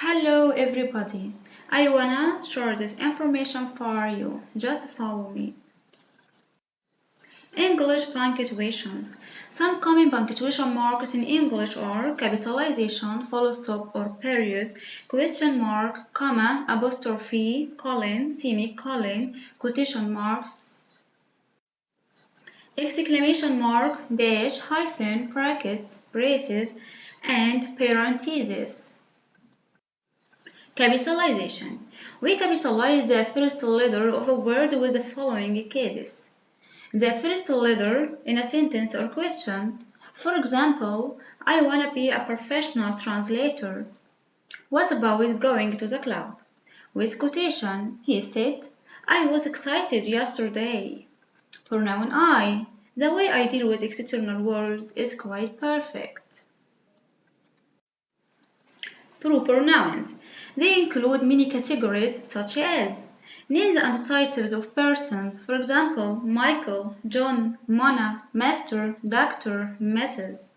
Hello everybody, I wanna share this information for you, just follow me. English punctuations. Some common punctuation marks in English are capitalization, full stop or period, question mark, comma, apostrophe, colon, semicolon, quotation marks, exclamation mark, dash, hyphen, brackets, braces, and parentheses. Capitalization. We capitalize the first letter of a word with the following cases. The first letter in a sentence or question. For example, I wanna be a professional translator. What about going to the club? With quotation, he said, I was excited yesterday. Pronoun I. The way I deal with external world is quite perfect. Proper nouns. They include many categories such as names and titles of persons, for example, Michael, John, Mona, Master, Doctor, Mrs.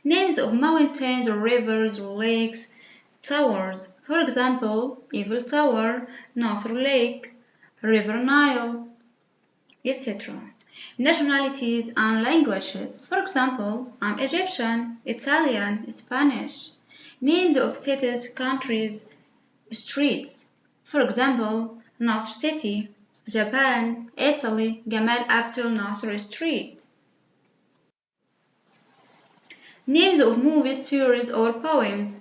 Names of mountains or rivers or lakes, towers, for example, Eiffel Tower, Nasr Lake, River Nile, etc. Nationalities and languages, for example, I'm Egyptian, Italian, Spanish. Names of cities, countries, streets. For example, Nasr City, Japan, Italy, Gamal Abdel Nasser Street. Names of movies, series, or poems.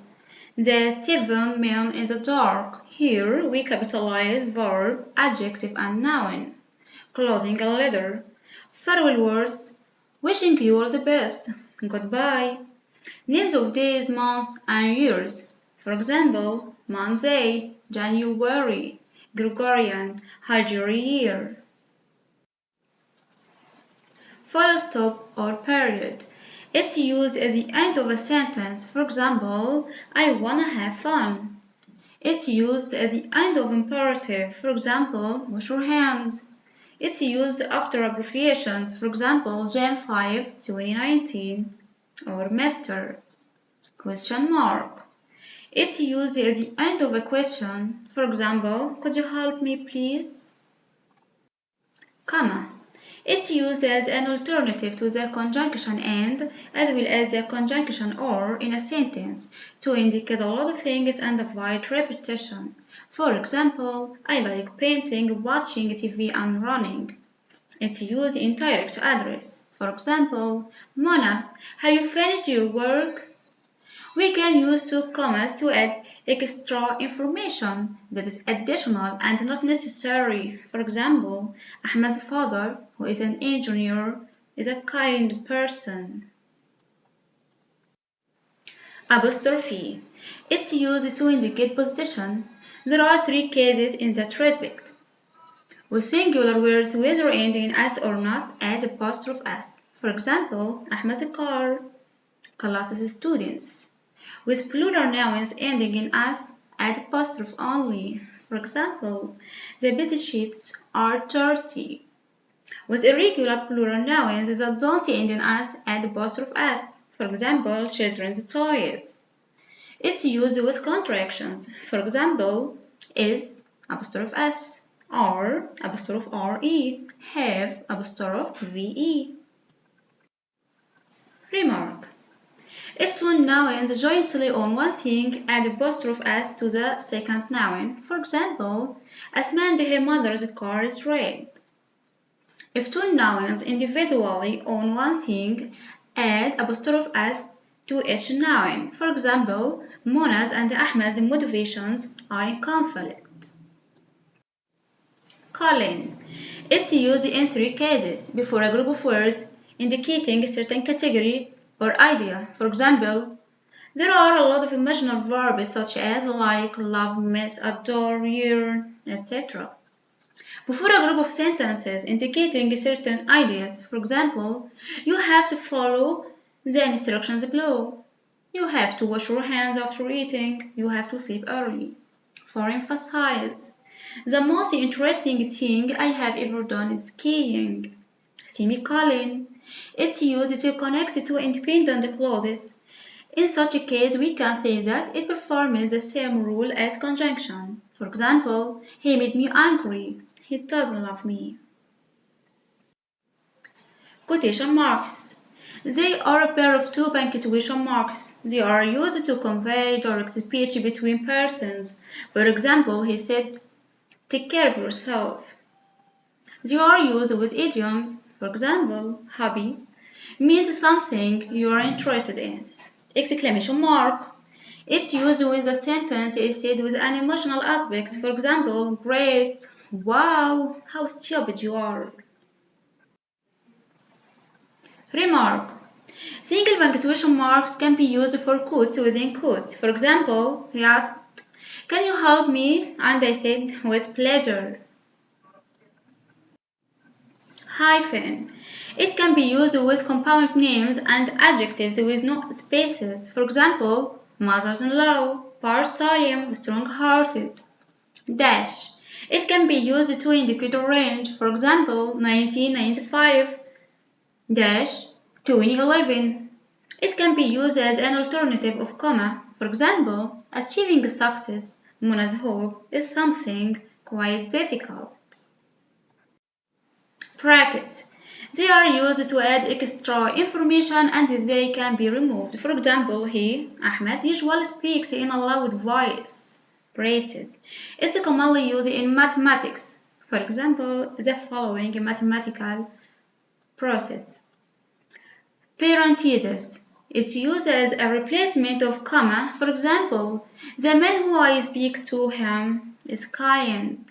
The Seven Men in the Dark. Here we capitalize verb, adjective, and noun. Clothing and leather. Farewell words. Wishing you all the best. Goodbye. Names of days, months, and years. For example, Monday, January, Gregorian, Hajri year. Full stop or period. It's used at the end of a sentence. For example, I wanna have fun. It's used at the end of imperative. For example, wash your hands. It's used after abbreviations. For example, Jan 5, 2019. Or master. Question mark. It's used at the end of a question. For example, could you help me please? Comma. It's used as an alternative to the conjunction and as well as the conjunction or in a sentence to indicate a lot of things and avoid repetition. For example, I like painting, watching TV and running. It's used in direct address. For example, Mona, have you finished your work? We can use two commas to add extra information that is additional and not necessary. For example, Ahmed's father, who is an engineer, is a kind person. Apostrophe. It's used to indicate position. There are three cases in that respect. With singular words, whether ending in s or not, add apostrophe s. For example, Ahmed's car, classes students. With plural nouns ending in s, add apostrophe only. For example, the bed sheets are dirty. With irregular plural nouns that don't end in s, add apostrophe s. For example, children's toys. It's used with contractions. For example, is apostrophe s, are apostrophe re, have apostrophe ve. Remark. If two nouns jointly own one thing, add apostrophe s to the second noun. For example, Asma and her mother's car is red. If two nouns individually own one thing, add apostrophe s to each noun. For example, Mona's and Ahmed's motivations are in conflict. Colon. It's used in three cases before a group of words indicating a certain category or idea. For example, there are a lot of emotional verbs such as like, love, miss, adore, yearn, etc. Before a group of sentences indicating certain ideas. For example, you have to follow the instructions below. You have to wash your hands after eating. You have to sleep early. For emphasize, the most interesting thing I have ever done is skiing. Semicolon. It's used to connect two independent clauses In such a case, we can say that it performs the same rule as conjunction. For example, he made me angry. He doesn't love me. Quotation marks. They are a pair of two punctuation marks. They are used to convey direct speech between persons. For example, he said, "Take care of yourself." They are used with idioms. For example, hobby means something you are interested in. Exclamation mark. It's used when the sentence is said with an emotional aspect. For example, great, wow, how stupid you are. Remark. Single punctuation marks can be used for quotes within quotes. For example, he asked, "Can you help me?" And I said, "With pleasure." Hyphen. It can be used with compound names and adjectives with no spaces. For example, mothers-in-law, part-time, strong-hearted. Dash. It can be used to indicate a range. For example, 1995 dash 2011. It can be used as an alternative of comma. For example, achieving success, Mona's hope, is something quite difficult. Brackets. They are used to add extra information and they can be removed. For example, he, Ahmed, usually speaks in a loud voice. Braces. It's commonly used in mathematics. For example, the following mathematical process. Parenthesis. It's used as a replacement of comma. For example, the man who I speak to him is kind.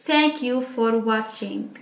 Thank you for watching.